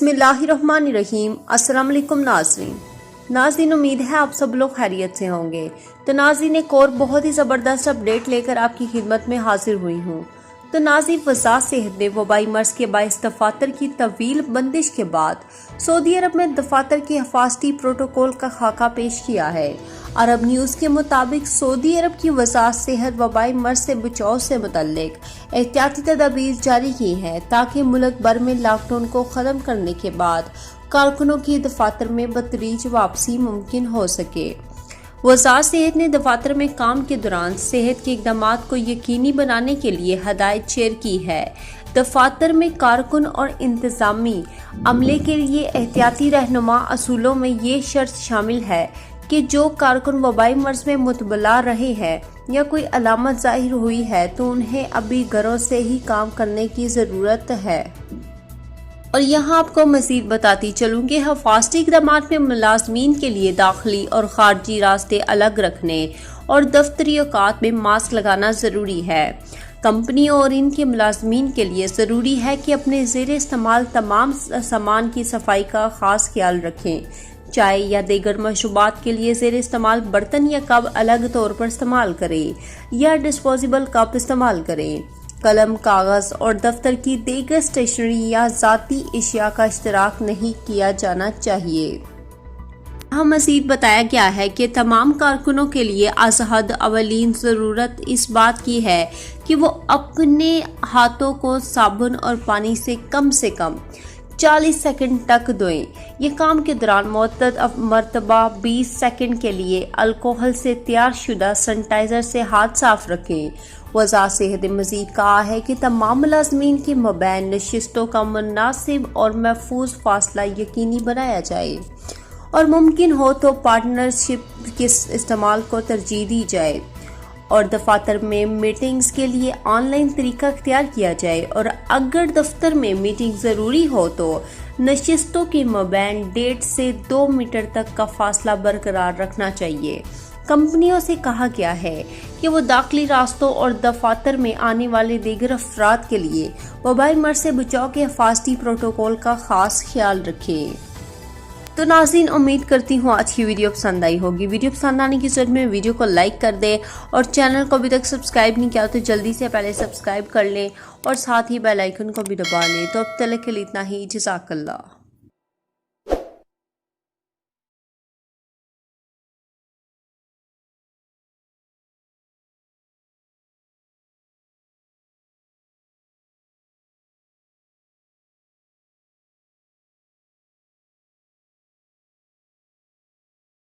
बिस्मिल्लाहिर्रहमानिर्रहीम। अस्सलाम वालेकुम नाज़रीन, उम्मीद है आप सब लोग खैरियत से होंगे। तो नाज़रीन, एक और बहुत ही ज़बरदस्त अपडेट लेकर आपकी खिदमत में हाजिर हुई हूँ। तो नाज़रीन, वज़ारत सेहत ने वबाई मर्ज के बाइस दफातर की तवील बंदिश के बाद सऊदी अरब में दफातर के हिफाजती प्रोटोकॉल का खाका पेश किया है। अरब न्यूज़ के मुताबिक सऊदी अरब की वज़ारत सेहत वबाई मर्ज से बचाव से मुतल्लिक एहतियाती तदाबीर जारी की हैं ताकि मुल्क भर में लॉकडाउन को ख़त्म करने के बाद कारकुनों की दफातर में बतदरीज वापसी मुमकिन हो सके। वज़ारत सेहत ने दफातर में काम के दौरान सेहत के इक़दामात को यकीनी बनाने के लिए हदायत शेयर की है। दफातर में कारकुन और इंतज़ामी अमले के लिए एहतियाती रहनुमा असूलों में ये शर्त शामिल है कि जो कारकुन वबाई मर्ज में मुतबला रहे हैं या कोई अलामत ज़ाहिर हुई है तो उन्हें अभी घरों से ही काम करने की ज़रूरत है। और यहाँ आपको मज़ीद बताती चलूँ कि हिफाजती इक़दामात में मुलाज़मीन के लिए दाखिली और ख़ारजी रास्ते अलग रखने और दफ्तरी औकात में मास्क लगाना ज़रूरी है। कंपनियों और इनके मुलाज़मीन के लिए ज़रूरी है कि अपने ज़ेरे इस्तेमाल तमाम सामान की सफाई का ख़ास ख्याल रखें। चाय या दीगर मशरूबात के लिए ज़ेरे इस्तेमाल बर्तन या कप अलग तौर पर इस्तेमाल करें या डिस्पोजेबल कप इस्तेमाल करें। कलम, कागज़ और दफ्तर की दीगर स्टेशनरी या ज़ाती अशिया का इश्तराक नहीं किया जाना चाहिए। यहाँ मज़ीद बताया गया है कि तमाम कारकुनों के लिए अज़हद अवलीन ज़रूरत इस बात की है कि वो अपने हाथों को साबुन और पानी से कम 40 सेकंड तक धोएं। ये काम के दौरान मुतअद्दिद मरतबा 20 सेकंड के लिए अल्कोहल से तैयार शुदा सैनिटाइज़र से हाथ साफ रखें। वज़ारत सेहत ने मज़ीद कहा है कि तमाम मुलाज़मीन के मबैन नशिस्तों का मुनासिब और महफूज फासला यकीनी बनाया जाए और मुमकिन हो तो पार्टनरशिप के इस्तेमाल को तरजीह दी जाए और दफातर में मीटिंग्स के लिए ऑनलाइन तरीका इख्तियार किया जाए और अगर दफ्तर में मीटिंग ज़रूरी हो तो नशिस्तों के मबैन 1.5 से 2 मीटर तक का फासला बरकरार रखना चाहिए। कंपनियों से कहा गया है कि वो दाखिली रास्तों और दफातर में आने वाले दीगर अफराद के लिए वबाई मर्ज से बचाव के हिफाजती प्रोटोकॉल का खास ख्याल रखें। तो नाज़रीन, उम्मीद करती हूँ आज की वीडियो पसंद आई होगी। वीडियो पसंद आने की सूरत में वीडियो को लाइक कर दें और चैनल को अभी तक सब्सक्राइब नहीं किया तो जल्दी से पहले सब्सक्राइब कर लें और साथ ही बेल आइकन को भी दबा लें। तो अब तक के लिए इतना ही। जज़ाकल्लाह।